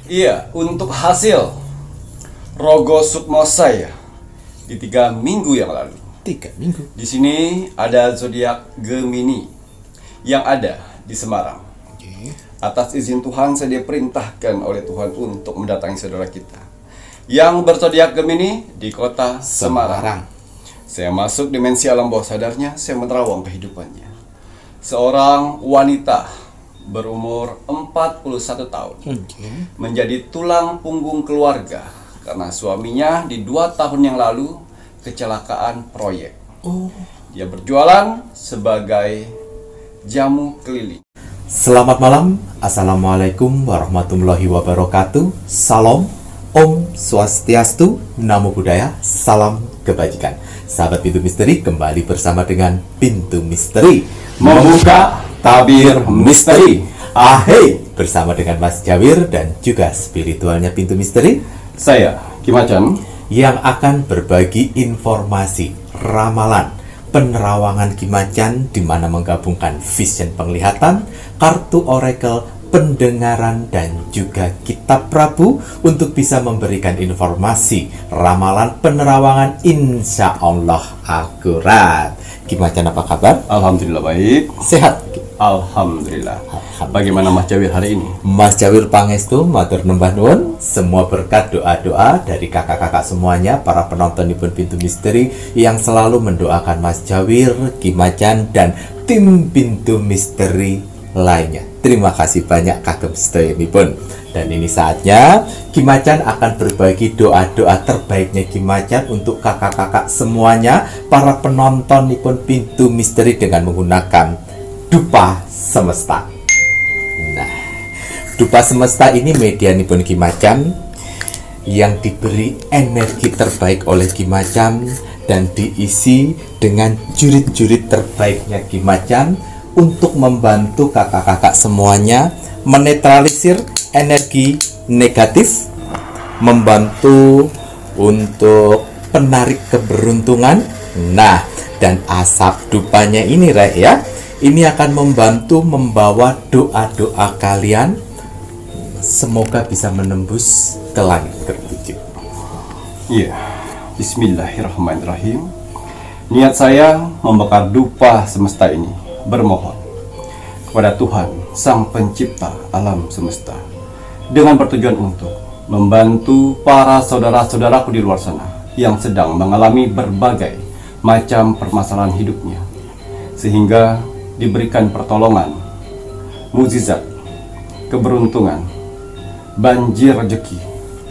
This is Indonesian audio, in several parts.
Iya, untuk hasil Rogo Sukmo saya di 3 minggu yang lalu. 3 minggu. Di sini ada zodiak Gemini yang ada di Semarang. Atas izin Tuhan saya diperintahkan oleh Tuhan untuk mendatangi saudara kita yang berzodiak Gemini di kota Semarang. Saya masuk dimensi alam bawah sadarnya, saya menerawang kehidupannya. Seorang wanita berumur 41 tahun, menjadi tulang punggung keluarga karena suaminya di 2 tahun yang lalu kecelakaan proyek. Dia berjualan sebagai jamu keliling. Selamat malam, Assalamualaikum warahmatullahi wabarakatuh. Salam, Om Swastiastu, Namo Buddhaya, salam kebajikan. Sahabat Pintu Misteri, kembali bersama dengan Pintu Misteri Membuka tabir misteri. Ahey, bersama dengan Mas Jawir dan juga spiritualnya Pintu Misteri, Saya Kim Acan, yang akan berbagi informasi, ramalan, penerawangan Kim Acan, di mana menggabungkan vision penglihatan, kartu oracle, pendengaran, dan juga kitab Prabu untuk bisa memberikan informasi, ramalan, penerawangan, insya Allah akurat. Kim Acan, apa kabar? Alhamdulillah baik. Sehat? Alhamdulillah. Bagaimana Mas Jawir hari ini? Mas Jawir pangestu, matur nembah nuwun, semua berkat doa-doa dari kakak-kakak semuanya, para penonton pun Pintu Misteri yang selalu mendoakan Mas Jawir, Kim Acan, dan tim Pintu Misteri lainnya. Terima kasih banyak kagem sedayanipun. Dan ini saatnya Kim Acan akan berbagi doa-doa terbaiknya Kim Acan untuk kakak-kakak semuanya, para penonton pun Pintu Misteri dengan menggunakan Dupa Semesta. Nah, Dupa Semesta ini media nipun Kim Acan yang diberi energi terbaik oleh Kim Acan dan diisi dengan jurit-jurit terbaiknya Kim Acan untuk membantu kakak-kakak semuanya menetralisir energi negatif, membantu untuk penarik keberuntungan. Nah, dan asap dupanya ini ya, ini akan membantu membawa doa-doa kalian, semoga bisa menembus ke langit ketujuh. Iya, bismillahirrahmanirrahim. Niat saya membakar dupa semesta ini, bermohon kepada Tuhan, Sang Pencipta alam semesta, dengan bertujuan untuk membantu para saudara-saudaraku di luar sana yang sedang mengalami berbagai macam permasalahan hidupnya, sehingga diberikan pertolongan, mukjizat, keberuntungan, banjir rezeki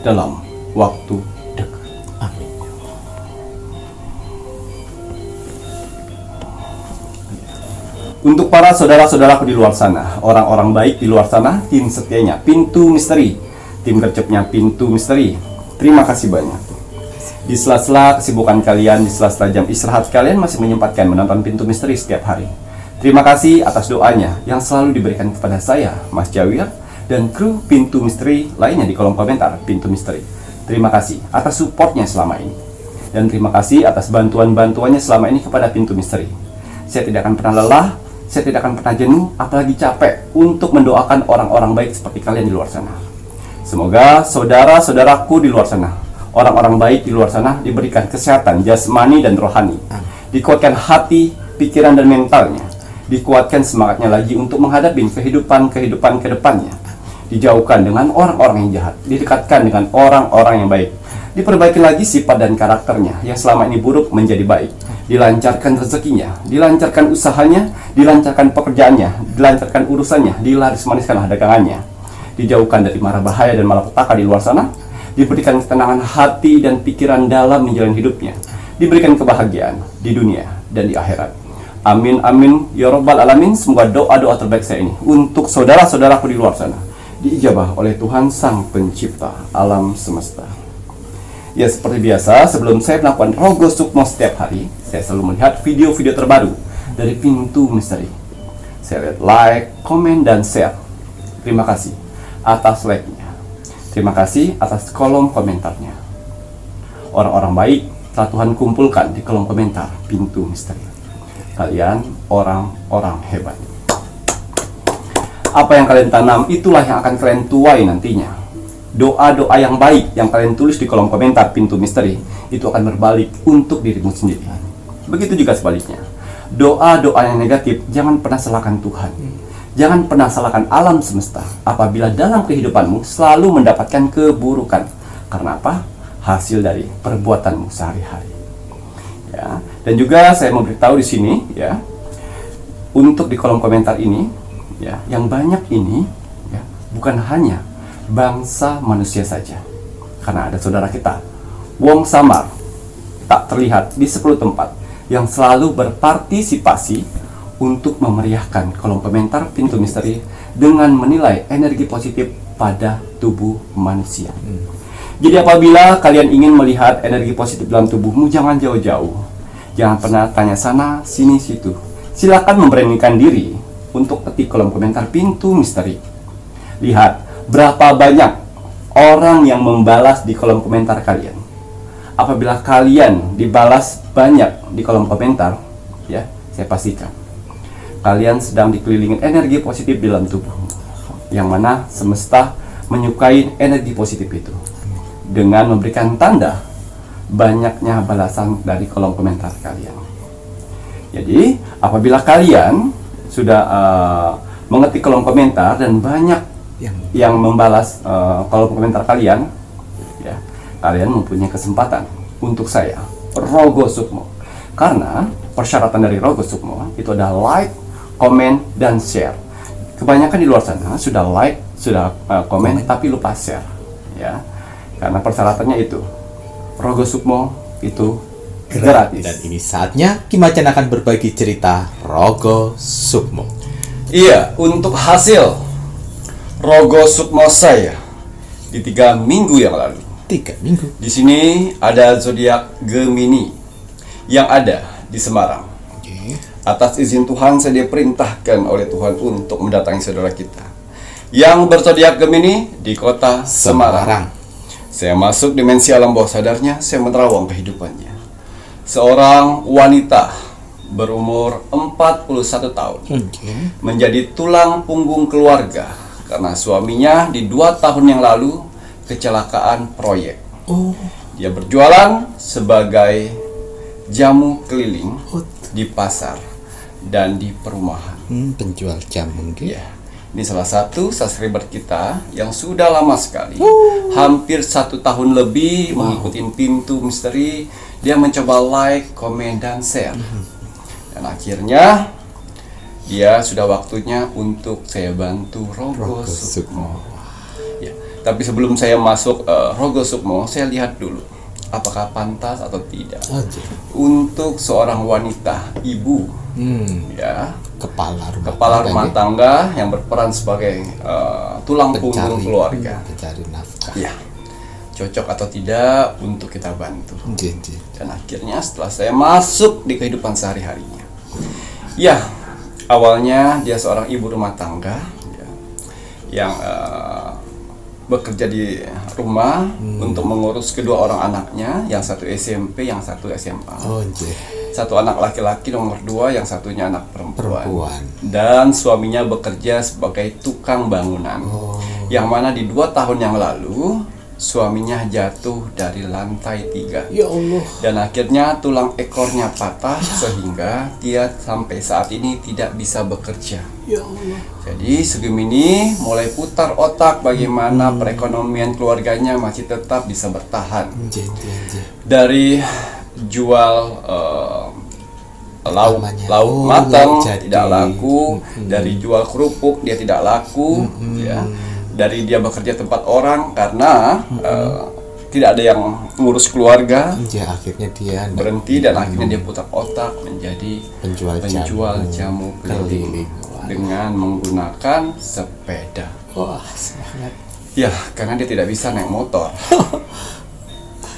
dalam waktu dekat. Amin. Untuk para saudara-saudaraku di luar sana, orang-orang baik di luar sana, tim setianya Pintu Misteri, tim gercepnya Pintu Misteri, terima kasih banyak. Di sela-sela kesibukan kalian, di sela-sela jam istirahat kalian masih menyempatkan menonton Pintu Misteri setiap hari. Terima kasih atas doanya yang selalu diberikan kepada saya, Mas Jawir, dan kru Pintu Misteri lainnya di kolom komentar Pintu Misteri. Terima kasih atas supportnya selama ini. Dan terima kasih atas bantuan-bantuannya selama ini kepada Pintu Misteri. Saya tidak akan pernah lelah, saya tidak akan pernah jenuh, apalagi capek untuk mendoakan orang-orang baik seperti kalian di luar sana. Semoga saudara-saudaraku di luar sana, orang-orang baik di luar sana, diberikan kesehatan jasmani dan rohani, dikuatkan hati, pikiran, dan mentalnya, dikuatkan semangatnya lagi untuk menghadapi kehidupan ke depannya, dijauhkan dengan orang-orang yang jahat, didekatkan dengan orang-orang yang baik, diperbaiki lagi sifat dan karakternya yang selama ini buruk menjadi baik, dilancarkan rezekinya, dilancarkan usahanya, dilancarkan pekerjaannya, dilancarkan urusannya, dilaris-maniskan dagangannya, dijauhkan dari mara bahaya dan malapetaka di luar sana, diberikan ketenangan hati dan pikiran dalam menjalani hidupnya, diberikan kebahagiaan di dunia dan di akhirat. Amin amin ya robbal alamin. Semoga doa-doa terbaik saya ini untuk saudara-saudaraku di luar sana diijabah oleh Tuhan Sang Pencipta alam semesta. Ya, seperti biasa, sebelum saya melakukan Rogo Sukmo setiap hari, saya selalu melihat video-video terbaru dari Pintu Misteri. Saya lihat like, komen, dan share. Terima kasih atas like-nya. Terima kasih atas kolom komentarnya. Orang-orang baik telah Tuhan kumpulkan di kolom komentar Pintu Misteri. Kalian orang-orang hebat. Apa yang kalian tanam, itulah yang akan kalian tuai nantinya. doa-doa yang baik yang kalian tulis di kolom komentar Pintu Misteri itu akan berbalik untuk dirimu sendiri. Begitu juga sebaliknya. Doa-doa yang negatif jangan pernah salahkan Tuhan. Jangan pernah salahkan alam semesta apabila dalam kehidupanmu selalu mendapatkan keburukan. Karena apa? Hasil dari perbuatanmu sehari-hari. Ya, dan juga saya memberitahu di sini ya, untuk di kolom komentar ini ya, yang banyak ini ya, bukan hanya bangsa manusia saja. Karena ada saudara kita, Wong Samar, tak terlihat di 10 tempat, yang selalu berpartisipasi untuk memeriahkan kolom komentar Pintu Misteri dengan menilai energi positif pada tubuh manusia. Jadi apabila kalian ingin melihat energi positif dalam tubuhmu, jangan jauh-jauh. Jangan pernah tanya sana, sini, situ. Silakan memberanikan diri untuk ketik kolom komentar Pintu Misteri. Lihat berapa banyak orang yang membalas di kolom komentar kalian. Apabila kalian dibalas banyak di kolom komentar, ya, saya pastikan kalian sedang dikelilingi energi positif di dalam tubuh, yang mana semesta menyukai energi positif itu dengan memberikan tanda banyaknya balasan dari kolom komentar kalian. Jadi apabila kalian sudah mengetik kolom komentar dan banyak yang membalas kolom komentar kalian, ya, kalian mempunyai kesempatan untuk saya, Rogo Sukmo. Karena persyaratan dari Rogo Sukmo itu adalah like, komen, dan share. Kebanyakan di luar sana sudah like, sudah komen, tapi lupa share, ya. Karena persyaratannya itu, Rogo Sukmo itu gratis. Dan ini saatnya Kimacan akan berbagi cerita Rogo Sukmo. Iya, untuk hasil Rogo Sukmo saya di 3 minggu yang lalu. 3 minggu. Di sini ada zodiak Gemini yang ada di Semarang. Atas izin Tuhan, saya diperintahkan oleh Tuhan untuk mendatangi saudara kita yang berzodiak Gemini di kota Semarang. Saya masuk dimensi alam bawah sadarnya, saya menerawang kehidupannya. Seorang wanita berumur 41 tahun menjadi tulang punggung keluarga karena suaminya di 2 tahun yang lalu kecelakaan proyek. Dia berjualan sebagai jamu keliling di pasar dan di perumahan. Penjual jam mungkin. Ya, ini salah satu subscriber kita yang sudah lama sekali, hampir 1 tahun lebih mengikuti Pintu Misteri. Dia mencoba like, komen, dan share. Dan akhirnya dia sudah waktunya untuk saya bantu Rogo Sukmo. Ya, tapi sebelum saya masuk Rogo Sukmo, saya lihat dulu apakah pantas atau tidak untuk seorang wanita, ibu, ya, kepala rumah tangga yang berperan sebagai tulang punggung keluarga, pencari nafkah. ya, cocok atau tidak untuk kita bantu. Dan akhirnya setelah saya masuk di kehidupan sehari-harinya, ya, awalnya dia seorang ibu rumah tangga, ya, yang bekerja di rumah untuk mengurus kedua orang anaknya, yang satu SMP, yang satu SMA. Satu anak laki-laki, nomor 2, yang satunya anak perempuan. Dan suaminya bekerja sebagai tukang bangunan, yang mana di 2 tahun yang lalu suaminya jatuh dari lantai 3. Ya Allah. Dan akhirnya tulang ekornya patah sehingga dia sampai saat ini tidak bisa bekerja. Ya Allah. Jadi Gemini mulai putar otak bagaimana perekonomian keluarganya masih tetap bisa bertahan. Dari jual lauk matang tidak laku, dari jual kerupuk dia tidak laku, ya. Dari dia bekerja tempat orang karena tidak ada yang ngurus keluarga, akhirnya dia berhenti dan akhirnya dia putar otak menjadi penjual jamu keliling dengan menggunakan sepeda. Wah, semangat. Ya, karena dia tidak bisa naik motor.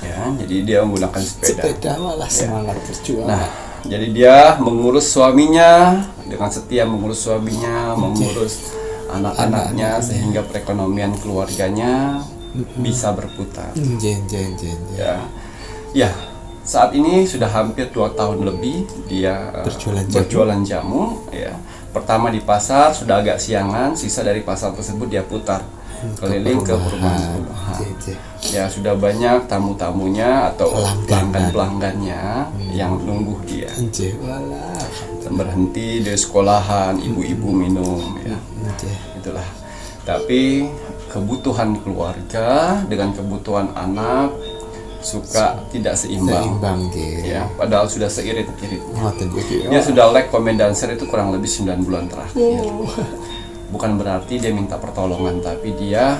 Ya, jadi dia menggunakan sepeda malah semangat berjuang. Nah, jadi dia mengurus suaminya, dengan setia mengurus suaminya, mengurus anak-anaknya sehingga perekonomian keluarganya bisa berputar. Ya, saat ini sudah hampir 2 tahun lebih dia berjualan jamu. Ya, pertama di pasar sudah agak siangan, sisa dari pasar tersebut dia putar keliling ke perumahan. Ya sudah banyak tamu-tamunya atau pelanggan-pelanggannya yang nunggu dia. Berhenti di sekolahan, ibu-ibu minum ya. Itulah. Tapi kebutuhan keluarga dengan kebutuhan anak suka tidak seimbang. Ya, padahal sudah seirit-irit. Dia sudah like komendanser itu kurang lebih 9 bulan terakhir. Bukan berarti dia minta pertolongan, tapi dia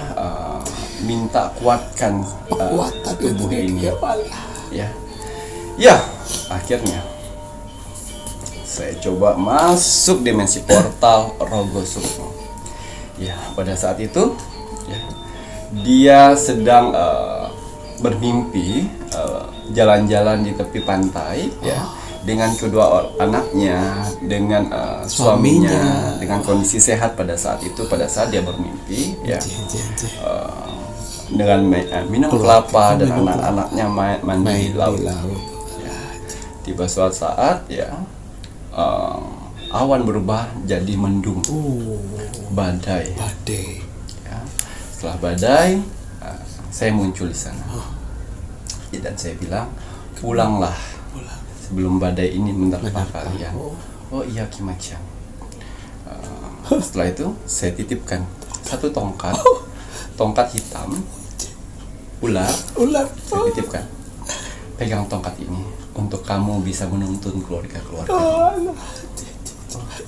minta kuatkan tubuh ini. Ya, akhirnya saya coba masuk dimensi portal Rogo Sukmo. Ya, pada saat itu ya, dia sedang bermimpi jalan-jalan di tepi pantai ya, dengan kedua anaknya, dengan suaminya, dengan kondisi sehat pada saat itu, pada saat dia bermimpi ya, dengan minum kelapa dan anak-anaknya mandi di laut. Ya. Tiba suatu saat ya, awan berubah jadi mendung, badai. Ya. Setelah badai, saya muncul di sana. Dan saya bilang, pulanglah sebelum badai ini menerpa kalian. Oh iya Ki Macang. Setelah itu saya titipkan satu tongkat hitam, ular. Saya titipkan, pegang tongkat ini untuk kamu bisa menuntun keluarga-keluarga. Oh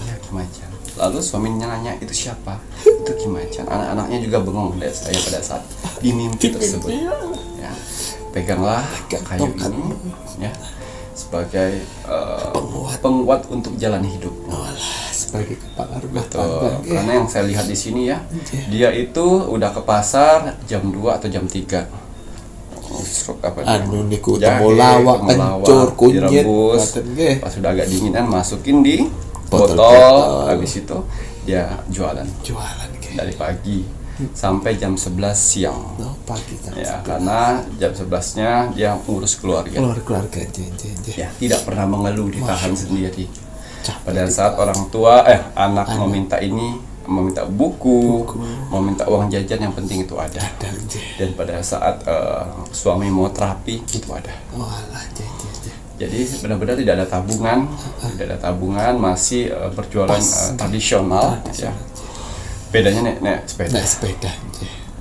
iya Ki Macang. Lalu suaminya nanya, itu siapa? Itu Ki Macang. Anak-anaknya juga bengong melihat saya pada saat di mimpi tersebut. Ya. Peganglah kayu ini ya, sebagai penguat untuk jalan hidup. Sebagai kepala rumah tangga. Karena yang saya lihat di sini ya, dia itu udah ke pasar jam 2 atau jam 3. Anu niku temulawak, kencur, kunyit, direbus. Pas sudah agak dinginan masukin di botol. Habis itu dia jualan dari pagi sampai jam 11 siang. Ya, karena jam 11-nya dia ngurus keluarga. Ya, tidak pernah mengeluh, ditahan sendiri. Pada saat orang tua anak meminta buku, meminta uang jajan, yang penting itu ada. Dan pada saat suami mau terapi itu ada. Jadi benar-benar tidak ada tabungan, masih berjualan tradisional ya. Bedanya naik sepeda.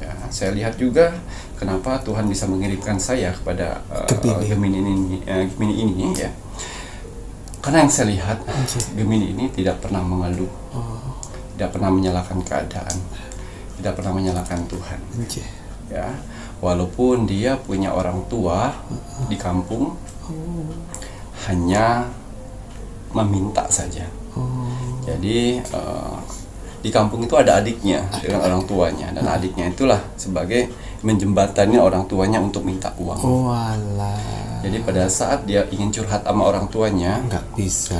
Ya, saya lihat juga kenapa Tuhan bisa mengirimkan saya kepada Gemini ini ya. Karena yang saya lihat, Gemini ini tidak pernah mengeluh, tidak pernah menyalahkan keadaan, tidak pernah menyalahkan Tuhan. Ya, walaupun dia punya orang tua di kampung, hanya meminta saja. Jadi di kampung itu ada adiknya dengan orang tuanya, dan adiknya itulah sebagai menjembatani orang tuanya untuk minta uang. Jadi pada saat dia ingin curhat sama orang tuanya, nggak bisa.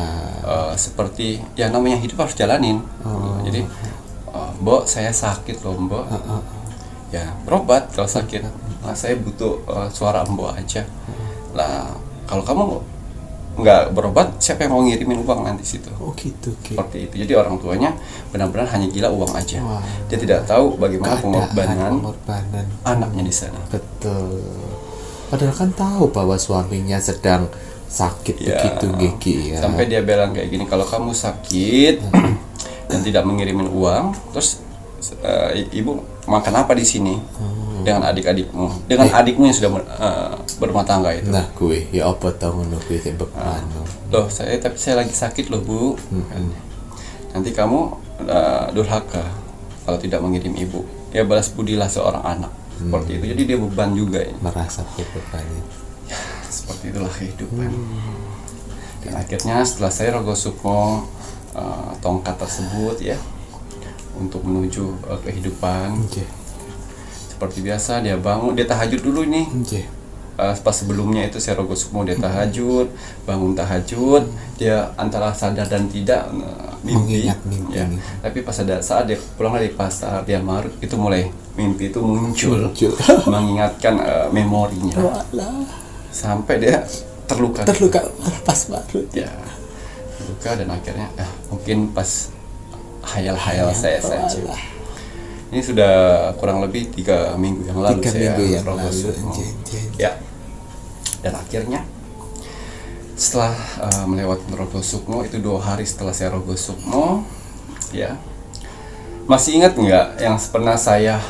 Seperti yang namanya hidup harus jalanin. Jadi, Mbok, saya sakit loh Mbok. Ya, berobat kalau sakit. Nah, saya butuh suara Mbok aja. Lah, kalau kamu nggak berobat, siapa yang mau ngirimin uang nanti situ? Seperti itu. Jadi orang tuanya benar-benar hanya gila uang aja. Dia tidak tahu bagaimana pengorbanan anaknya di sana. Betul. Padahal kan tahu bahwa suaminya sedang sakit begitu Gigi ya. Sampai dia bilang kayak gini, kalau kamu sakit dan tidak mengirimin uang, terus ibu makan apa di sini? Dengan adik-adikmu, dengan adikmu yang sudah berumah tangga itu. Nah, gue ya apa tahu ngono gue tembak loh, tapi saya lagi sakit loh Bu. Nanti kamu durhaka kalau tidak mengirim ibu. Ya balas budilah seorang anak. Seperti itu. Jadi dia beban juga ya. Merasa bebannya. Ya, seperti itulah kehidupan. Dan akhirnya setelah saya Rogo Sukmo tongkat tersebut ya, untuk menuju kehidupan. Seperti biasa dia bangun, dia tahajud dulu nih. Pas sebelumnya itu saya Rogo Sukmo, dia tahajud, bangun tahajud, dia antara sadar dan tidak mimpi. Ya. Tapi pas ada saat dia pulang dari pasar, dia marut, itu mulai mimpi itu muncul. Mengingatkan memorinya. Sampai dia terluka pas marut. Ya, terluka, dan akhirnya mungkin pas hayal-hayal saya saja. Ini sudah kurang lebih 3 minggu yang lalu 3 saya minggu yang Rogo lalu. Sukmo. Anjing. Ya. Dan akhirnya setelah melewati Rogo Sukmo itu 2 hari setelah saya Rogo Sukmo, ya. Masih ingat nggak yang pernah saya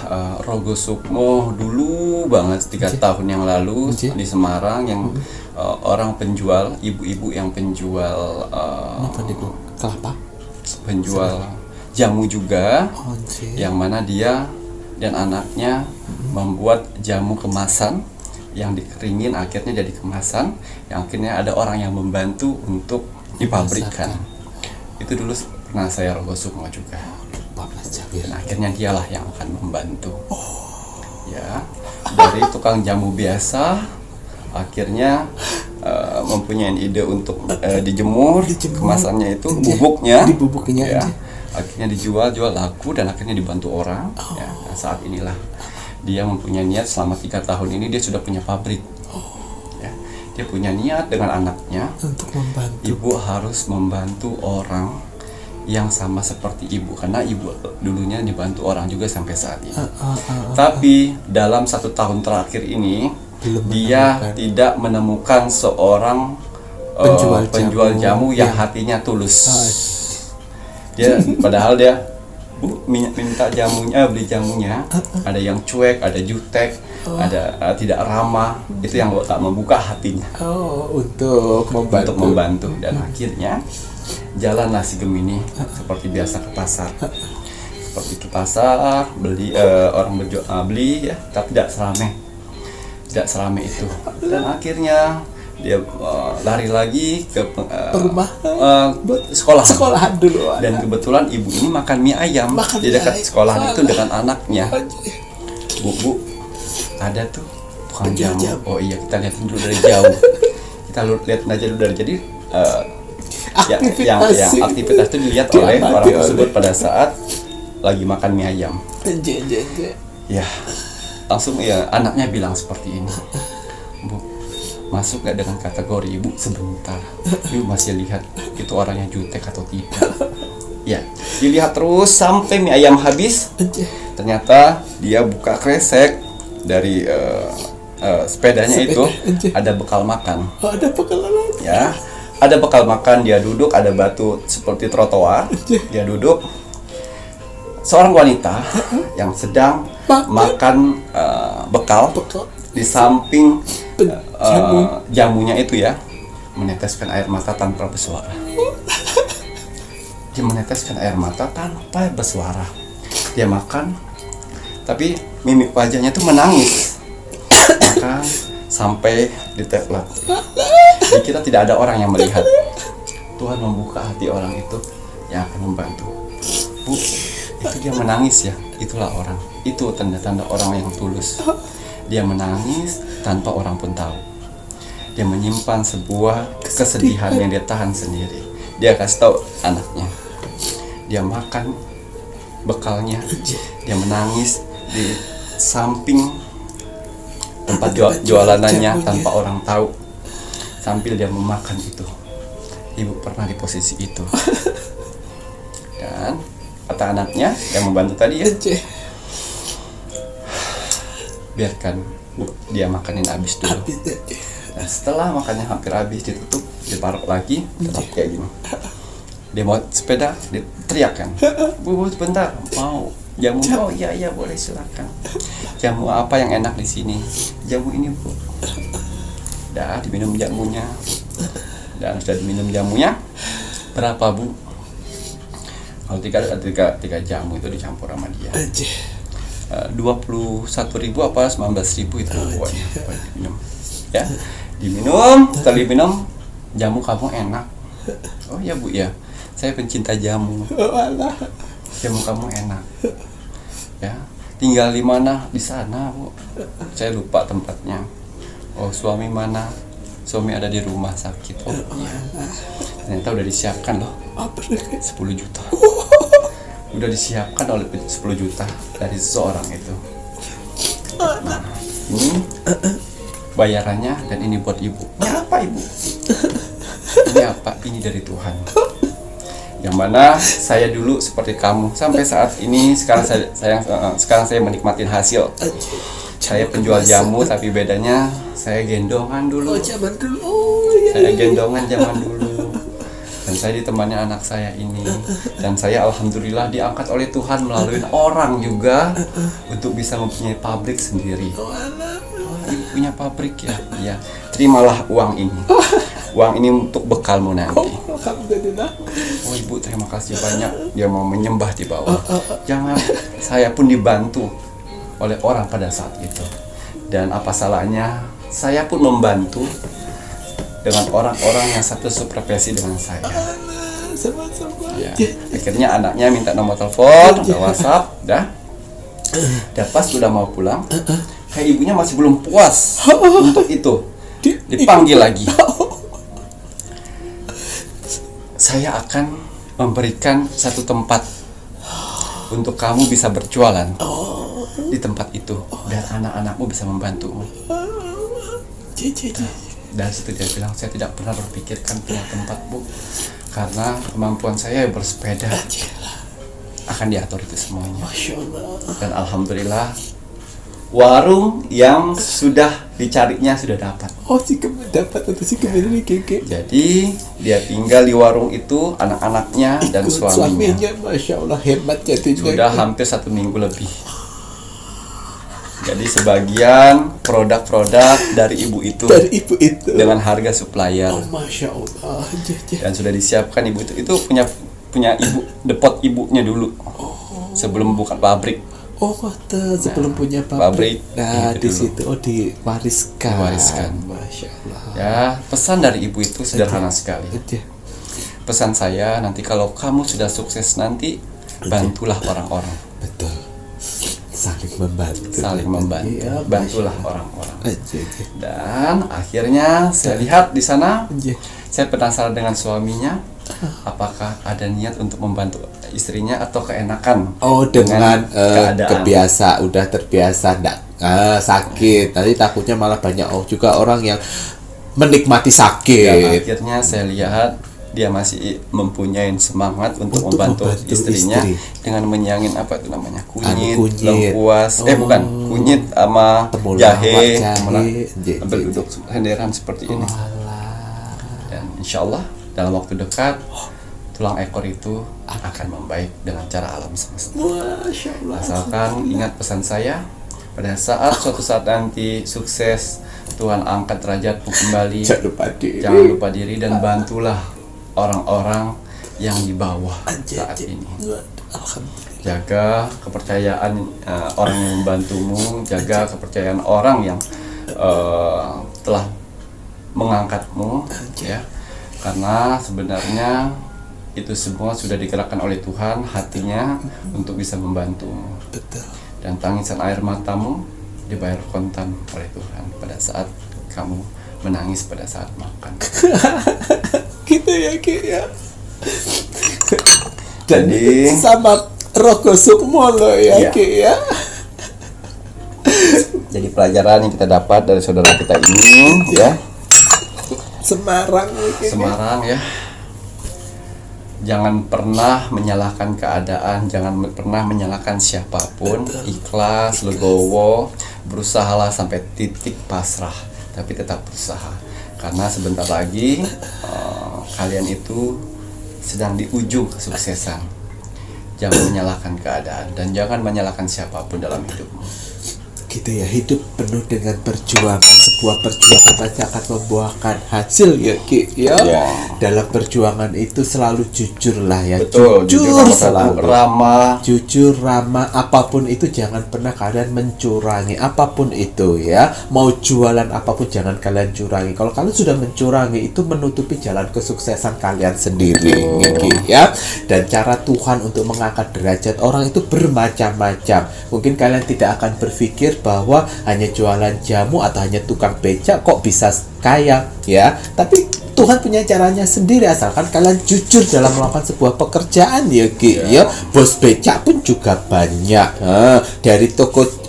Rogo Sukmo dulu banget 3 tahun yang lalu di Semarang yang orang penjual, ibu-ibu yang penjual Apa nih, Bu? Kelapa? penjual jamu juga, Anjing. yang mana dia dan anaknya membuat jamu kemasan yang dikeringin akhirnya jadi kemasan, yang akhirnya ada orang yang membantu untuk dipabrikan. Itu dulu pernah saya Rogo Sukmo juga. Lupa Mas Jawir. Dan akhirnya dialah yang akan membantu. Ya, dari tukang jamu biasa akhirnya mempunyai ide untuk dijemur kemasannya itu, bubuknya Dibubuknya ya, aja. akhirnya jual laku dan akhirnya dibantu orang. Ya, nah, saat inilah dia mempunyai niat selama 3 tahun ini dia sudah punya pabrik. Ya, dia punya niat dengan anaknya Untuk membantu. ibu harus membantu orang yang sama seperti ibu, karena ibu dulunya dibantu orang juga sampai saat ini. Tapi dalam 1 tahun terakhir ini Belum dia menemukan. tidak menemukan seorang penjual jamu yang hatinya tulus. Dia padahal dia minta jamunya, beli jamunya, ada yang cuek, ada jutek, ada tidak ramah. Itu yang tak membuka hatinya Untuk membantu. untuk membantu. Dan akhirnya jalanlah si Gemini seperti biasa ke pasar. Seperti ke pasar beli orang beli ya, tapi tidak seramai itu. Dan akhirnya dia lari lagi ke Rumah. sekolah. Sekolahan dulu. Dan kebetulan ibu ini makan mie ayam Makan di dekat mie ayam. sekolahan itu dengan anaknya. Bu, ada tuh tukang Penjual jamu. jamu. Oh iya, kita lihat dulu dari jauh. Kita lihat aja dulu dari jadi yang aktivitas itu dilihat oleh Diamati orang oleh. tersebut pada saat lagi makan mie ayam. Anjing. Ya, langsung ya anaknya bilang seperti ini. Bu, masuk gak dengan kategori ibu sebentar? Ibu masih lihat itu orangnya jutek atau tidak. Ya, dilihat terus sampai mie ayam habis. Ternyata dia buka kresek dari sepedanya itu ada bekal makan. Oh, ada pengalaman. Ya, ada bekal makan. Dia duduk, ada batu seperti trotoar. Dia duduk. Seorang wanita yang sedang makan bekal di samping jamunya itu ya, meneteskan air mata tanpa bersuara. Dia meneteskan air mata tanpa bersuara. Dia makan, tapi mimik wajahnya itu menangis. Makan sampai ditelan. Jadi kita tidak ada orang yang melihat. Tuhan membuka hati orang itu yang akan membantu. Bu, itu dia menangis ya. Itulah orang. Itu tanda-tanda orang yang tulus. Dia menangis tanpa orang pun tahu. Dia menyimpan sebuah kesedihan yang dia tahan sendiri. Dia kasih tahu anaknya. Dia makan bekalnya. Dia menangis di samping tempat jualanannya tanpa orang tahu. Sambil dia memakan itu. Ibu pernah di posisi itu. Dan kata anaknya yang membantu tadi ya, biarkan dia makanin habis dulu. Dan setelah makannya hampir habis, ditutup, diparok lagi, tetap kayak gini. Dia mau sepeda, dia teriakkan, bu sebentar, mau jamu? Oh iya boleh, silakan. Jamu apa yang enak di sini? Jamu ini bu. Dah diminum jamunya. Dan sudah diminum jamunya, berapa bu? Kalau tiga jamu itu dicampur sama dia. 21.000 apa 19.000 itu pokoknya diminum. Ya, diminum, setelah diminum, jamu kamu enak. Oh ya bu ya, saya pencinta jamu. Jamu kamu enak. Ya, tinggal di mana? Di sana bu. Saya lupa tempatnya. Oh suami mana? Suami ada di rumah sakit. Oh iya. Ternyata udah disiapkan loh. 10 juta. Udah disiapkan oleh 10 juta dari seseorang itu. Nah, ini bayarannya dan ini buat ibu. Ini apa ibu? Ini apa? Ini dari Tuhan. Yang mana saya dulu seperti kamu sampai saat ini. Sekarang saya menikmati hasil. Saya penjual jamu, tapi bedanya saya gendongan dulu. Zaman dulu. Saya gendongan zaman dulu. Dan saya ditemani anak saya ini. Dan saya alhamdulillah diangkat oleh Tuhan melalui orang juga untuk bisa mempunyai pabrik sendiri. Ibu punya pabrik ya. Ya, terimalah uang ini. Uang ini untuk bekalmu nanti. Alhamdulillah. Oh ibu, terima kasih banyak. Dia mau menyembah di bawah. Jangan, saya pun dibantu oleh orang pada saat itu. Dan apa salahnya saya pun membantu dengan orang-orang yang satu seprofesi dengan saya. Ya. Akhirnya anaknya minta nomor telepon, atau WhatsApp, dah. Pas sudah mau pulang, ibunya masih belum puas untuk itu. Dipanggil lagi. Saya akan memberikan satu tempat untuk kamu bisa berjualan di tempat itu, dan anak-anakmu bisa membantumu. Dan situ dia bilang, saya tidak pernah berpikirkan punya tempat, Bu, karena kemampuan saya bersepeda akan diatur itu semuanya. Dan alhamdulillah warung yang sudah dicarinya sudah dapat. Dapat atau sih kembali keke. Jadi dia tinggal di warung itu, anak-anaknya dan suaminya. Masya Allah, hebat jadinya. Sudah hampir 1 minggu lebih. Jadi sebagian produk-produk dari ibu itu dengan harga supplier. Masya Allah. Dan sudah disiapkan ibu itu punya ibu, depot ibunya dulu sebelum buka pabrik. Sebelum punya pabrik. Nah, di situ diwariskan. Masya Allah. Ya, pesan dari ibu itu sederhana sekali. Pesan saya, nanti kalau kamu sudah sukses nanti, bantulah orang-orang. Betul. Saling membantu. Ya, bantulah orang-orang. Dan akhirnya saya lihat di sana, saya penasaran dengan suaminya, apakah ada niat untuk membantu istrinya atau keenakan dengan kebiasa, udah terbiasa sakit, nanti takutnya malah banyak juga orang yang menikmati sakit. Dan akhirnya saya lihat dia masih mempunyai semangat untuk membantu istrinya dengan menyangin apa itu namanya, kunyit. Lengkuas, bukan kunyit sama jahe, ambil duduk henderan seperti ini. Dan insya Allah dalam waktu dekat tulang ekor itu akan membaik dengan cara alam semesta. Asalkan ingat pesan saya, pada saat suatu saat nanti sukses, Tuhan angkat derajatmu kembali, jangan lupa diri dan bantulah orang-orang yang di bawah saat ini. Jaga kepercayaan orang yang membantumu, jaga kepercayaan orang yang telah mengangkatmu, ya. Karena sebenarnya itu semua sudah digerakkan oleh Tuhan hatinya untuk bisa membantumu. Dan tangisan air matamu dibayar kontan oleh Tuhan pada saat kamu menangis pada saat makan. Gitu ya, Ki ya. Jadi sama Rogo Sukmo loh ya, Ki ya. Jadi pelajaran yang kita dapat dari saudara kita ini, ya. Semarang ya. Jangan pernah menyalahkan keadaan, jangan pernah menyalahkan siapapun. Ikhlas, legowo, berusahalah sampai titik pasrah, tapi tetap berusaha. Karena sebentar lagi kalian itu sedang di ujung kesuksesan. Jangan menyalahkan keadaan dan jangan menyalahkan siapapun dalam hidupmu. Gitu ya, hidup penuh dengan perjuangan. Sebuah perjuangan pasti akan membuahkan hasil ya, Ki ya. Dalam perjuangan itu selalu jujur lah ya. Betul, jujur selalu ramah. Jujur, ramah, apapun itu jangan pernah kalian mencurangi apapun itu ya. Mau jualan apapun jangan kalian curangi. Kalau kalian sudah mencurangi itu menutupi jalan kesuksesan kalian sendiri, ya. Dan cara Tuhan untuk mengangkat derajat orang itu bermacam-macam. Mungkin kalian tidak akan berpikir bahwa hanya jualan jamu atau hanya tukang becak kok bisa kaya ya, tapi Tuhan punya caranya sendiri asalkan kalian jujur dalam melakukan sebuah pekerjaan ya Ki. Ya, bos becak pun juga banyak.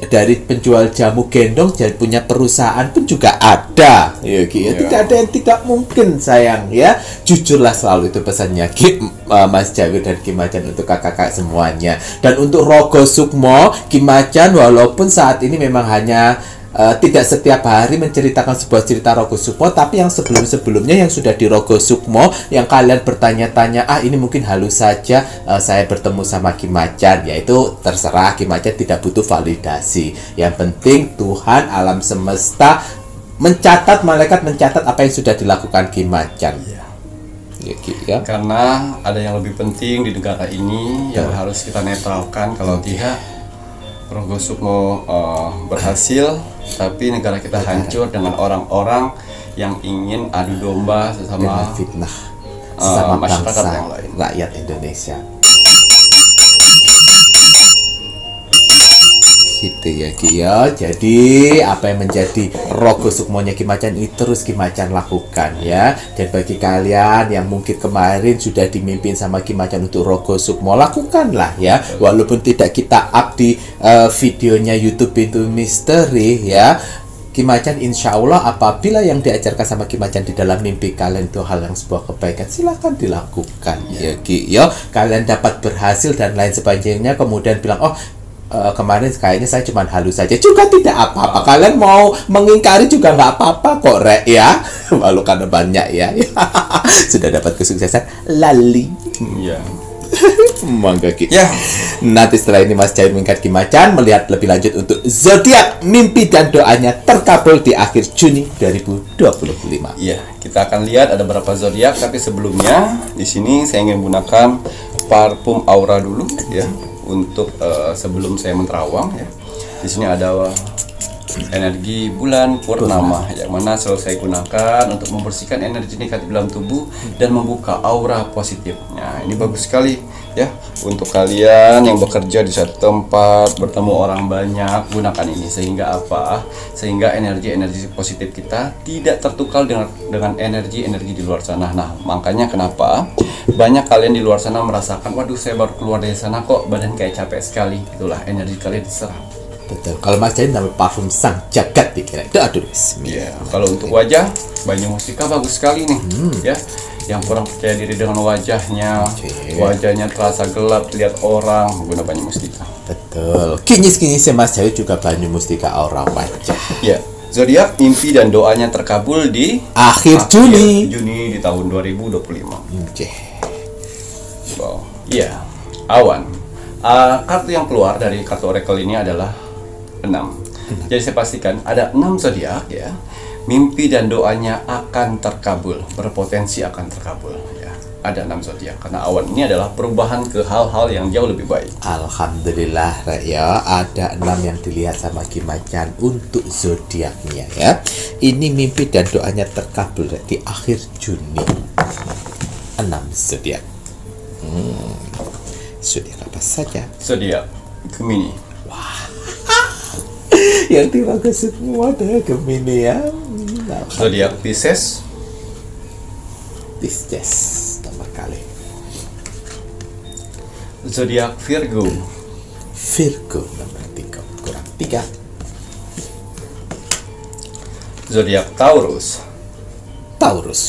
Dari penjual jamu gendong jadi punya perusahaan pun juga ada ya Ki. Tidak ada yang tidak mungkin sayang ya. Jujurlah selalu, itu pesannya Ki, Mas Jawir dan Ki Macan untuk kakak-kakak semuanya. Dan untuk Rogo Sukmo, Ki Macan walaupun saat ini memang hanya tidak setiap hari menceritakan sebuah cerita Rogo Sukmo, tapi yang sebelum-sebelumnya yang sudah di Rogo Sukmo yang kalian bertanya-tanya, ini mungkin halus saja saya bertemu sama Ki Macan, yaitu terserah Ki Macan, tidak butuh validasi. Yang penting Tuhan alam semesta mencatat, malaikat mencatat apa yang sudah dilakukan Ki Macan. Ya. Karena ada yang lebih penting di negara ini yang harus kita netralkan. Kalau tidak, Rogo Sukmo berhasil, tapi negara kita hancur dengan orang-orang yang ingin adu domba sesama fitnah sesama masyarakat bangsa yang lain, rakyat Indonesia. Gitu ya Ki ya. Jadi apa yang menjadi Rogo Sukmonya Ki Macan ini terus Ki Macan lakukan ya. Dan bagi kalian yang mungkin kemarin sudah dimimpin sama Ki Macan untuk Rogo Sukmo, lakukanlah ya. Walaupun tidak kita up di videonya YouTube Pintu Misteri ya, Ki Macan insya Allah apabila yang diajarkan sama Ki Macan di dalam mimpi kalian itu hal yang sebuah kebaikan, silahkan dilakukan ya Ki ya. Kalian dapat berhasil dan lain sebagainya, kemudian bilang kemarin kayaknya saya cuma halus saja, juga tidak apa-apa. Kalian mau mengingkari juga nggak apa-apa kok Rek ya. Walau karena banyak ya. Sudah dapat kesuksesan lali. Iya. Mangga Ki. Ya. Nanti setelah ini Mas Jawir mengangkat Ki Macan melihat lebih lanjut untuk zodiak mimpi dan doanya terkabul di akhir Juni 2025. Iya, kita akan lihat ada berapa zodiak, tapi sebelumnya di sini saya ingin menggunakan parfum aura dulu ya. Untuk sebelum saya menterawang ya, di sini ada energi bulan purnama yang mana selalu saya gunakan untuk membersihkan energi negatif dalam tubuh dan membuka aura positifnya. Ini bagus sekali ya untuk kalian yang bekerja di satu tempat, bertemu orang banyak, gunakan ini sehingga apa? Sehingga energi-energi positif kita tidak tertukar dengan energi-energi di luar sana. Nah, makanya kenapa banyak kalian di luar sana merasakan, waduh saya baru keluar dari sana kok badan kayak capek sekali. Itulah energi kalian diserap. Betul. Kalau Mas Jawir namanya parfum sang jagat dikira itu aduh. Iya. Kalau untuk wajah, Banyu Mustika bagus sekali nih. Ya. Yang kurang percaya diri dengan wajahnya, wajahnya terasa gelap lihat orang, guna Banyu Mustika. Betul. Kinyis-kinyisnya Mas Jawir juga Banyu Mustika aura wajah. Ya. Zodiak mimpi dan doanya terkabul di akhir Juni di tahun 2025. Wow. Iya. Awan. Kartu yang keluar dari kartu oracle ini adalah 6. Jadi saya pastikan ada 6 zodiak ya. Mimpi dan doanya akan terkabul, berpotensi akan terkabul ya. Ada 6 zodiak karena awan ini adalah perubahan ke hal-hal yang jauh lebih baik. Alhamdulillah ya, ada 6 yang dilihat sama Ki Macan untuk zodiaknya ya. Ini mimpi dan doanya terkabul di akhir Juni. 6 zodiak. Zodiak apa saja? Zodiak Gemini. Yang dibagus semua ada Gemini ya. Zodiak Pisces. Pisces nomor kali. Zodiak Virgo. Virgo nomor 3 kurang 3. Zodiak Taurus. Taurus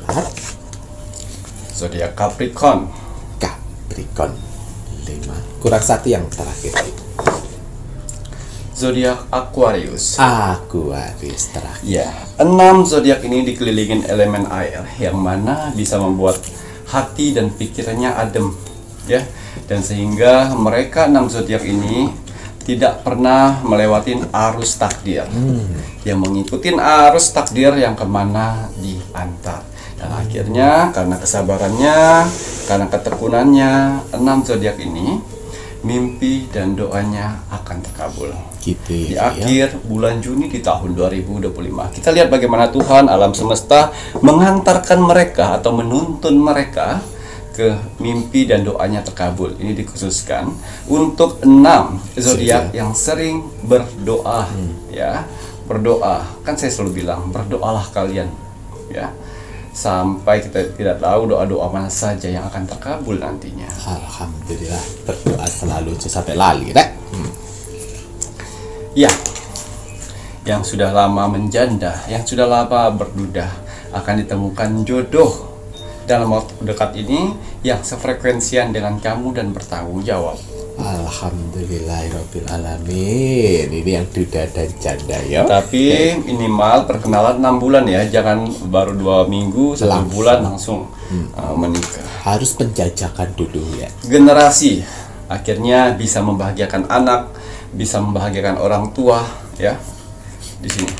4. Zodiak Capricorn. Capricorn 5 kurang 1 yang terakhir. Zodiak Aquarius. Aquarius terakhir. Ya, 6 zodiak ini dikelilingin elemen air yang mana bisa membuat hati dan pikirannya adem ya. Dan sehingga mereka 6 zodiak ini tidak pernah melewatin arus takdir. Yang mengikuti arus takdir yang kemana diantar. Dan akhirnya karena kesabarannya, karena ketekunannya, 6 zodiak ini mimpi dan doanya akan terkabul. Gitu Di akhir bulan Juni di tahun 2025. Kita lihat bagaimana Tuhan alam semesta mengantarkan mereka atau menuntun mereka ke mimpi dan doanya terkabul. Ini dikhususkan untuk 6 zodiak yang sering berdoa ya. Berdoa. Kan saya selalu bilang, berdoalah kalian ya. Sampai kita tidak tahu doa-doa mana saja yang akan terkabul nantinya. Alhamdulillah, berdoa selalu sampai lali, Rek. Ya, yang sudah lama menjanda, yang sudah lama berduda, akan ditemukan jodoh dalam waktu dekat ini yang sefrekuensian dengan kamu dan bertanggung jawab. Alhamdulillahirabbil alamin. Ini yang duda dan janda ya. Tapi minimal perkenalan 6 bulan ya, jangan baru 2 minggu, 1 bulan langsung menikah. Harus penjajakan dulu ya. Generasi akhirnya bisa membahagiakan anak, bisa membahagiakan orang tua ya. Di sini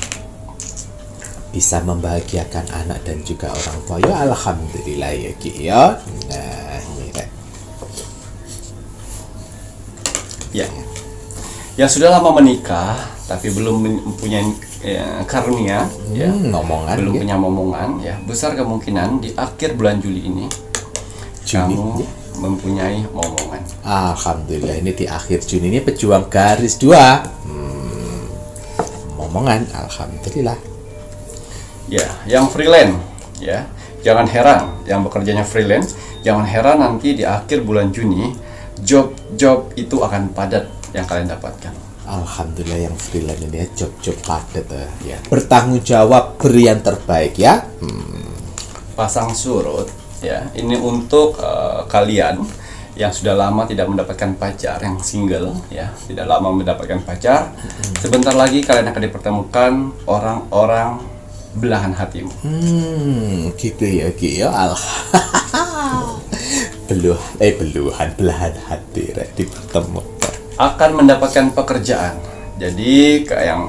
bisa membahagiakan anak dan juga orang tua ya, alhamdulillah ya Ki ya. Nah, ini Rek. Ya, yang sudah lama menikah tapi belum mempunyai karunia, ya, ngomongan, belum ya. punya momongan, ya, besar kemungkinan di akhir bulan Juli ini kamu mempunyai momongan. Alhamdulillah, ini di akhir Juni ini pejuang garis 2. Momongan, alhamdulillah. Ya, yang freelance, ya, jangan heran, yang bekerjanya freelance, jangan heran nanti di akhir bulan Juni job itu akan padat yang kalian dapatkan. Alhamdulillah yang freelance ini ya, job padat ya. Bertanggung jawab, beri yang terbaik ya. Pasang surut ya, ini untuk kalian yang sudah lama tidak mendapatkan pacar, yang single ya, tidak lama mendapatkan pacar. Sebentar lagi kalian akan dipertemukan orang-orang belahan hatimu. Gitu ya Ki ya. Belahan hati dipertemukan. Akan mendapatkan pekerjaan. Jadi kayak yang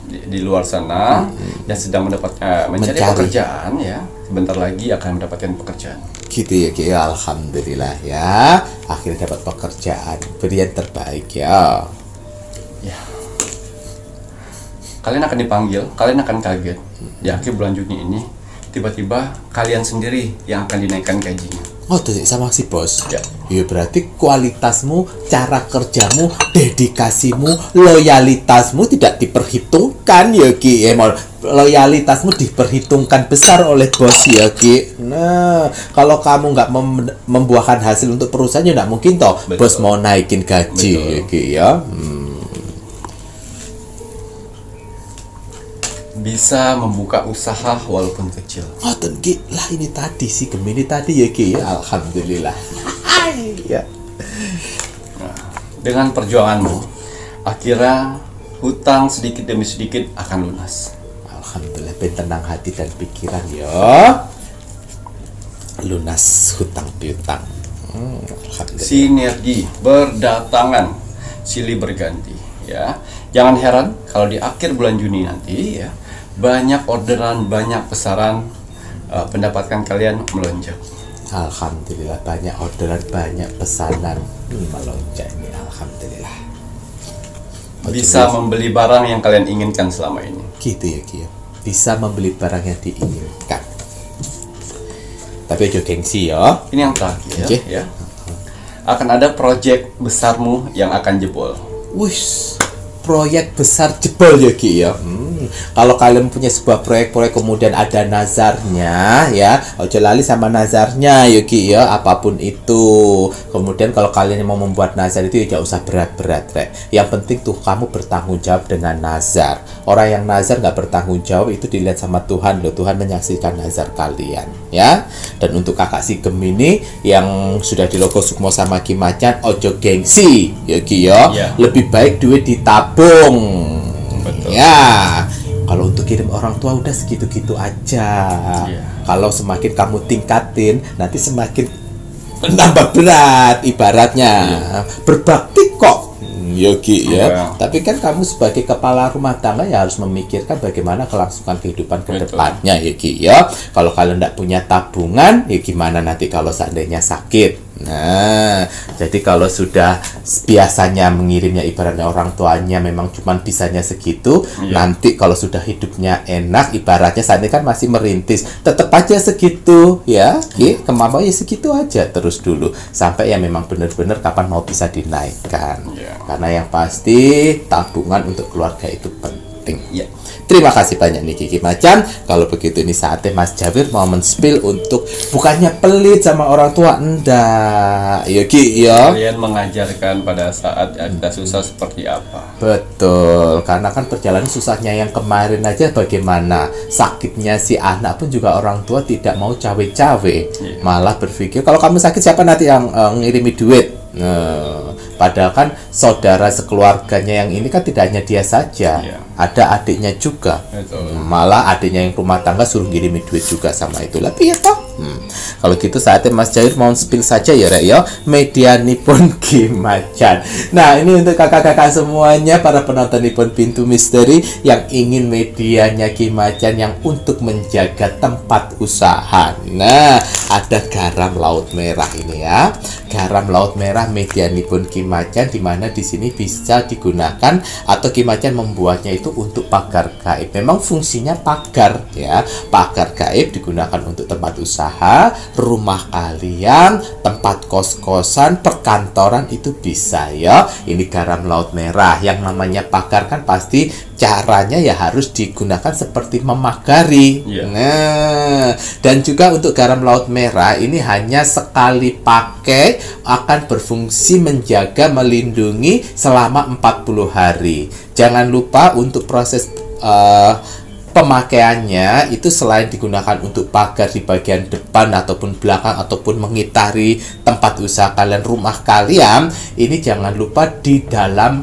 di luar sana yang sedang mencari pekerjaan ya, sebentar lagi akan mendapatkan pekerjaan. Gitu ya Ki ya, alhamdulillah ya. Akhirnya dapat pekerjaan, beri yang terbaik ya. Ya. Kalian akan dipanggil, kalian akan kaget. Di akhir bulan Juni ini tiba-tiba kalian sendiri yang akan dinaikkan gajinya. Oh, tuh sama si bos. Ya. Ya berarti kualitasmu, cara kerjamu, dedikasimu, loyalitasmu tidak diperhitungkan ya Ki. Loyalitasmu diperhitungkan besar oleh bos ya Ki. Nah, kalau kamu nggak membuahkan hasil untuk perusahaan ya nggak mungkin toh. Betul. Bos mau naikin gaji ya Ki ya. Bisa membuka usaha walaupun kecil. Oh, Ki, lah ini tadi si Gemini tadi ya Ki ya. Alhamdulillah. Ya. Nah, dengan perjuanganmu, akhirnya hutang sedikit demi sedikit akan lunas. Alhamdulillah, tenang hati dan pikiran ya. Lunas hutang piutang. Alhamdulillah. Sinergi berdatangan, silih berganti ya. Jangan heran kalau di akhir bulan Juni nanti ya, banyak orderan, banyak pesanan, pendapatan kalian melonjak. Alhamdulillah, banyak orderan, banyak pesanan melonjak ini. Alhamdulillah. Bisa membeli barang yang kalian inginkan selama ini. Gitu ya Ki ya. Bisa membeli barang yang diinginkan. Tapi aja gengsi ya. Ini yang terakhir Okay. ya. Akan ada proyek besarmu yang akan jebol. Wih, proyek besar jebol ya Ki ya. Kalau kalian punya sebuah proyek kemudian ada nazarnya ya, ojo lali sama nazarnya ya Ki ya, apapun itu. Kemudian kalau kalian mau membuat nazar itu ya jangan usah berat-berat Rek. Yang penting tuh kamu bertanggung jawab dengan nazar. Orang yang nazar nggak bertanggung jawab itu dilihat sama Tuhan loh. Tuhan menyaksikan nazar kalian ya. Dan untuk kakak si Gemini yang sudah di logo Sukmo sama Ki Macan, ojo gengsi ya Ki ya. Lebih baik duit ditabung. Betul. Ya, kalau untuk kirim orang tua udah segitu-gitu aja. Kalau semakin kamu tingkatin, nanti semakin menambah berat ibaratnya. Berbakti kok, Yogi ya. Tapi kan kamu sebagai kepala rumah tangga ya harus memikirkan bagaimana kelangsungan kehidupan ke depannya, Yogi ya. Kalau kalian tidak punya tabungan, ya gimana nanti kalau seandainya sakit? Nah, jadi kalau sudah biasanya mengirimnya ibaratnya orang tuanya memang cuma bisanya segitu, nanti kalau sudah hidupnya enak ibaratnya saat ini kan masih merintis, tetap aja segitu ya, kemampuannya segitu aja terus dulu sampai ya memang benar-benar kapan mau bisa dinaikkan. Karena yang pasti tabungan untuk keluarga itu penting. penting. Ya. Terima kasih banyak nih Kiki Macan. Kalau begitu ini saatnya Mas Jawir mau men-spill untuk bukannya pelit sama orang tua, enggak. Ya Ki, ya. Kalian mengajarkan pada saat Anda susah seperti apa. Betul, karena kan perjalanan susahnya yang kemarin aja bagaimana. Sakitnya si anak pun juga orang tua tidak mau cawe-cawe. Malah berpikir kalau kamu sakit siapa nanti yang ngirimi duit. Padahal kan saudara sekeluarganya yang ini kan tidak hanya dia saja, ada adiknya juga. Malah adiknya yang rumah tangga suruh ngirimin duit juga sama itu. Tapi ya toh, kalau gitu saatnya Mas Jawir mau spill saja ya Rek ya, media Nippon Ki-Macan. Nah ini untuk kakak-kakak semuanya, para penonton Nippon Pintu Misteri yang ingin medianya Ki-Macan yang untuk menjaga tempat usaha. Nah ada garam laut merah ini ya, garam laut merah media Nippon Ki-Macan, di mana di sini bisa digunakan atau Ki-Macan membuatnya itu untuk pagar gaib. Memang fungsinya pagar ya, pagar gaib digunakan untuk tempat usaha, rumah kalian, tempat kos-kosan, perkantoran itu bisa ya. Ini garam laut merah. Yang namanya pagar kan pasti caranya ya harus digunakan seperti memagari. Nah, dan juga untuk garam laut merah ini hanya sekali pakai, akan berfungsi menjaga, melindungi selama 40 hari. Jangan lupa untuk proses pemakaiannya itu selain digunakan untuk pagar di bagian depan ataupun belakang ataupun mengitari tempat usaha kalian, rumah kalian, ini jangan lupa di dalam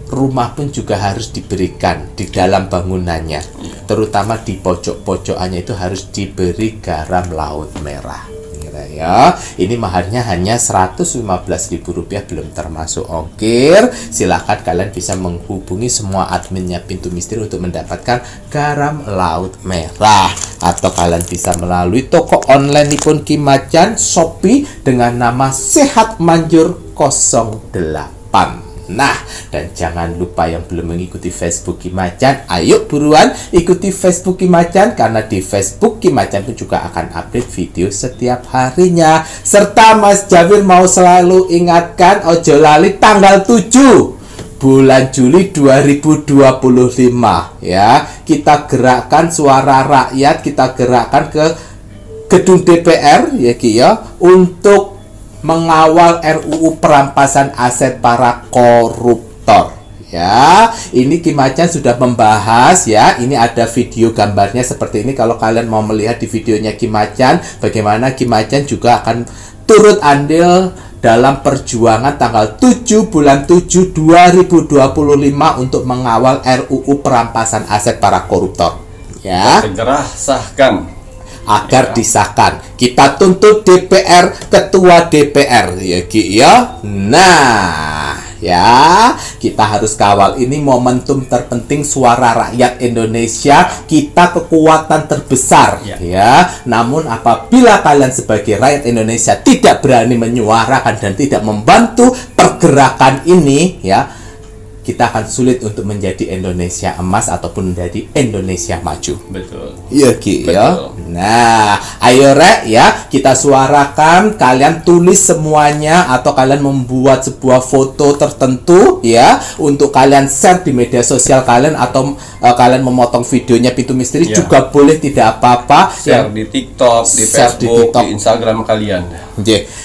rumah pun juga harus diberikan, di dalam bangunannya, terutama di pojok-pojokannya itu harus diberi garam laut merah ya. Ini maharnya hanya Rp115.000, belum termasuk ongkir. Silahkan kalian bisa menghubungi semua adminnya Pintu Misteri untuk mendapatkan garam laut merah, atau kalian bisa melalui toko online Nippon Ki-Macan Shopee dengan nama Sehat Manjur 08. Nah, dan jangan lupa yang belum mengikuti Facebook Ki-Macan, ayo buruan ikuti Facebook Ki-Macan, karena di Facebook Ki-Macan pun juga akan update video setiap harinya. Serta Mas Jawir mau selalu ingatkan, ojo lali tanggal 7 bulan Juli 2025 ya. Kita gerakkan suara rakyat, kita gerakkan ke gedung DPR ya Ki ya, untuk mengawal RUU perampasan aset para koruptor ya. Ini Ki-Macan sudah membahas ya. Ini ada video gambarnya seperti ini. Kalau kalian mau melihat di videonya Ki-Macan, bagaimana Ki-Macan juga akan turut andil dalam perjuangan tanggal 7 bulan 7 2025 untuk mengawal RUU perampasan aset para koruptor ya. Segera sahkan agar disahkan. Kita tuntut DPR, ketua DPR ya Ki ya. Nah ya, kita harus kawal. Ini momentum terpenting suara rakyat Indonesia, kita kekuatan terbesar ya. Namun apabila kalian sebagai rakyat Indonesia tidak berani menyuarakan dan tidak membantu pergerakan ini ya, kita akan sulit untuk menjadi Indonesia emas ataupun menjadi Indonesia maju. Betul. Iya Ki ya. Nah, ayo Rek ya, kita suarakan. Kalian tulis semuanya atau kalian membuat sebuah foto tertentu ya, untuk kalian share di media sosial kalian, atau kalian memotong videonya Pintu Misteri juga boleh, tidak apa-apa. Share di TikTok, di Facebook, di Instagram kalian.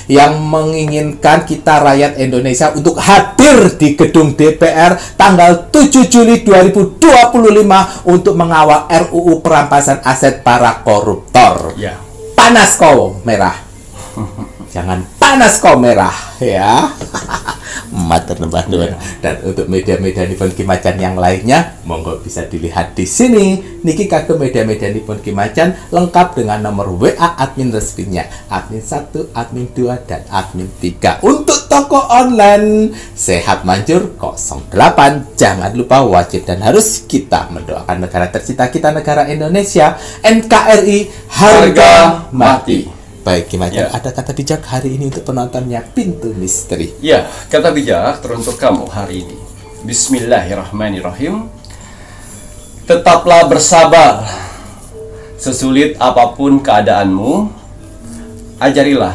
Yang menginginkan kita rakyat Indonesia untuk hadir di gedung DPR tanggal 7 Juli 2025 untuk mengawal RUU perampasan aset para koruptor. Panas kau merah. Jangan panas kau merah ya. Matur nembah nuwun. Dan untuk media-media Nippon Ki-Macan yang lainnya, monggo bisa dilihat di sini. Niki kagem media-media Nippon Ki-Macan lengkap dengan nomor WA admin resminya, admin 1, admin 2, dan admin 3. Untuk toko online Sehat Manjur 08. Jangan lupa wajib dan harus kita mendoakan negara tercinta kita, negara Indonesia, NKRI harga mati. Baik Ki-Macan, ada kata bijak hari ini untuk penontonnya Pintu Misteri. Ya, kata bijak teruntuk kamu hari ini. Bismillahirrahmanirrahim. Tetaplah bersabar. Sesulit apapun keadaanmu, ajarilah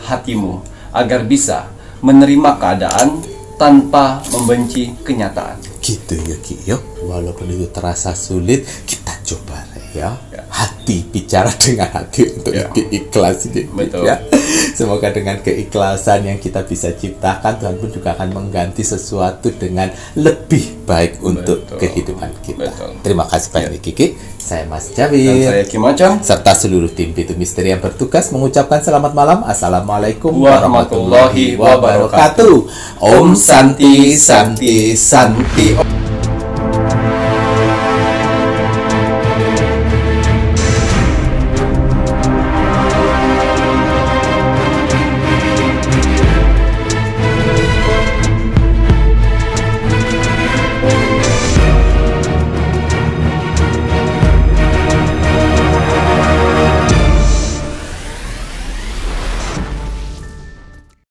hatimu agar bisa menerima keadaan tanpa membenci kenyataan. Gitu ya Ki ya. Walaupun itu terasa sulit, kita coba ya. Hati bicara dengan hati untuk lebih ikhlas gitu ya. Semoga dengan keikhlasan yang kita bisa ciptakan, Tuhan pun juga akan mengganti sesuatu dengan lebih baik untuk kehidupan kita. Terima kasih banyak Kiki. Saya Mas Jawir. Dan saya Ki Macan. Serta seluruh tim Pintu Misteri yang bertugas mengucapkan selamat malam. Assalamualaikum warahmatullahi wabarakatuh. Om Santi Santi Santi.